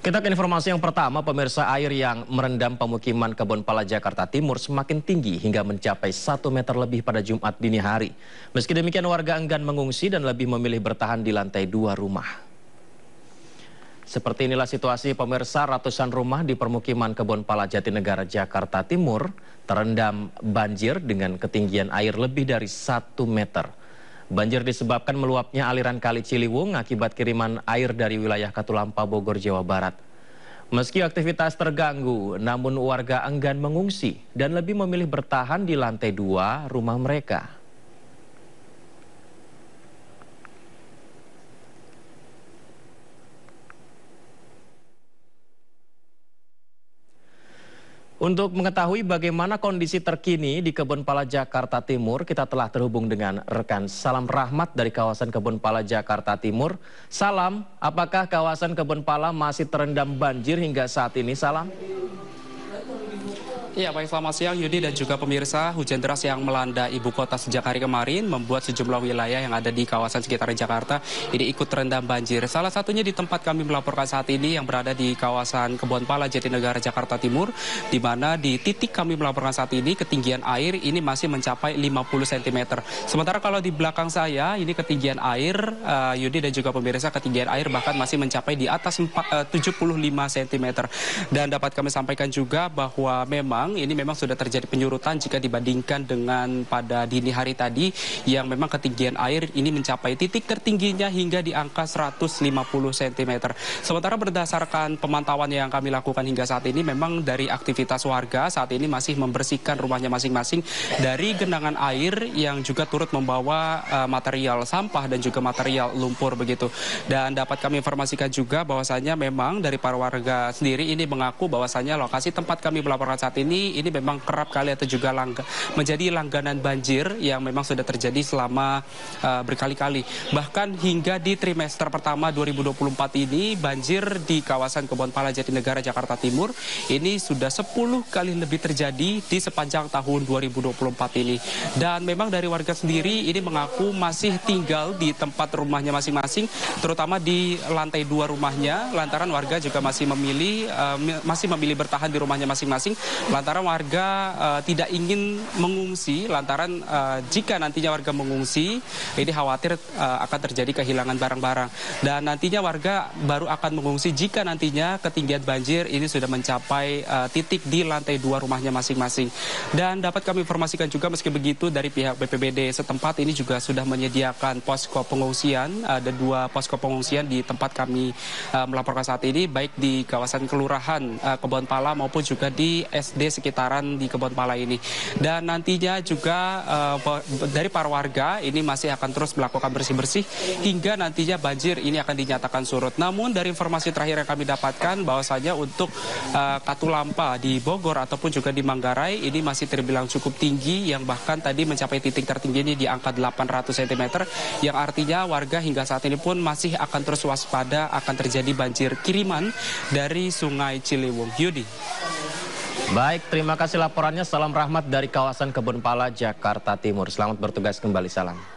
Kita ke informasi yang pertama, pemirsa. Air yang merendam pemukiman Kebonpala Jakarta Timur semakin tinggi hingga mencapai 1 meter lebih pada Jumat dini hari. Meski demikian, warga enggan mengungsi dan lebih memilih bertahan di lantai 2 rumah. Seperti inilah situasi, pemirsa. Ratusan rumah di permukiman Kebonpala Jatinegara Jakarta Timur terendam banjir dengan ketinggian air lebih dari 1 meter. Banjir disebabkan meluapnya aliran Kali Ciliwung akibat kiriman air dari wilayah Katulampa, Bogor, Jawa Barat. Meski aktivitas terganggu, namun warga enggan mengungsi dan lebih memilih bertahan di lantai 2 rumah mereka. Untuk mengetahui bagaimana kondisi terkini di Kebonpala Jakarta Timur, kita telah terhubung dengan rekan Salam Rahmat dari kawasan Kebonpala Jakarta Timur. Salam, apakah kawasan Kebonpala masih terendam banjir hingga saat ini, Salam? Ya, baik, selamat siang Yudi dan juga pemirsa. Hujan deras yang melanda ibu kota sejak hari kemarin membuat sejumlah wilayah yang ada di kawasan sekitar Jakarta ini ikut terendam banjir. Salah satunya di tempat kami melaporkan saat ini yang berada di kawasan Kebonpala Jatinegara Jakarta Timur, di mana di titik kami melaporkan saat ini ketinggian air ini masih mencapai 50 cm. Sementara kalau di belakang saya ini ketinggian air, Yudi dan juga pemirsa, ketinggian air bahkan masih mencapai di atas 75 cm. Dan dapat kami sampaikan juga bahwa ini memang sudah terjadi penyurutan jika dibandingkan dengan pada dini hari tadi yang memang ketinggian air ini mencapai titik tertingginya hingga di angka 150 cm. Sementara berdasarkan pemantauan yang kami lakukan hingga saat ini, memang dari aktivitas warga saat ini masih membersihkan rumahnya masing-masing dari genangan air yang juga turut membawa material sampah dan juga material lumpur begitu. Dan dapat kami informasikan juga bahwasanya memang dari para warga sendiri ini mengaku bahwasanya lokasi tempat kami melaporkan saat ini memang kerap kali atau juga menjadi langganan banjir yang memang sudah terjadi selama berkali-kali. Bahkan hingga di trimester pertama 2024 ini, banjir di kawasan Kebonpala Jatinegara Jakarta Timur ini sudah 10 kali lebih terjadi di sepanjang tahun 2024 ini. Dan memang dari warga sendiri ini mengaku masih tinggal di tempat rumahnya masing-masing, terutama di lantai 2 rumahnya, lantaran warga juga masih memilih bertahan di rumahnya masing-masing. Lantaran warga tidak ingin mengungsi, lantaran jika nantinya warga mengungsi, ini khawatir akan terjadi kehilangan barang-barang. Dan nantinya warga baru akan mengungsi jika nantinya ketinggian banjir ini sudah mencapai titik di lantai 2 rumahnya masing-masing. Dan dapat kami informasikan juga, meski begitu, dari pihak BPBD setempat ini juga sudah menyediakan posko pengungsian. Ada 2 posko pengungsian di tempat kami melaporkan saat ini, baik di kawasan Kelurahan Kebonpala maupun juga di SD sekitaran di Kebonpala ini. Dan nantinya juga dari para warga ini masih akan terus melakukan bersih-bersih hingga nantinya banjir ini akan dinyatakan surut. Namun dari informasi terakhir yang kami dapatkan, bahwasanya untuk Katulampa di Bogor ataupun juga di Manggarai ini masih terbilang cukup tinggi, yang bahkan tadi mencapai titik tertinggi ini di angka 800 cm, yang artinya warga hingga saat ini pun masih akan terus waspada akan terjadi banjir kiriman dari Sungai Ciliwung. Yudi. Baik, terima kasih laporannya. Salam Rahmat dari kawasan Kebonpala Jakarta Timur. Selamat bertugas kembali, Salam.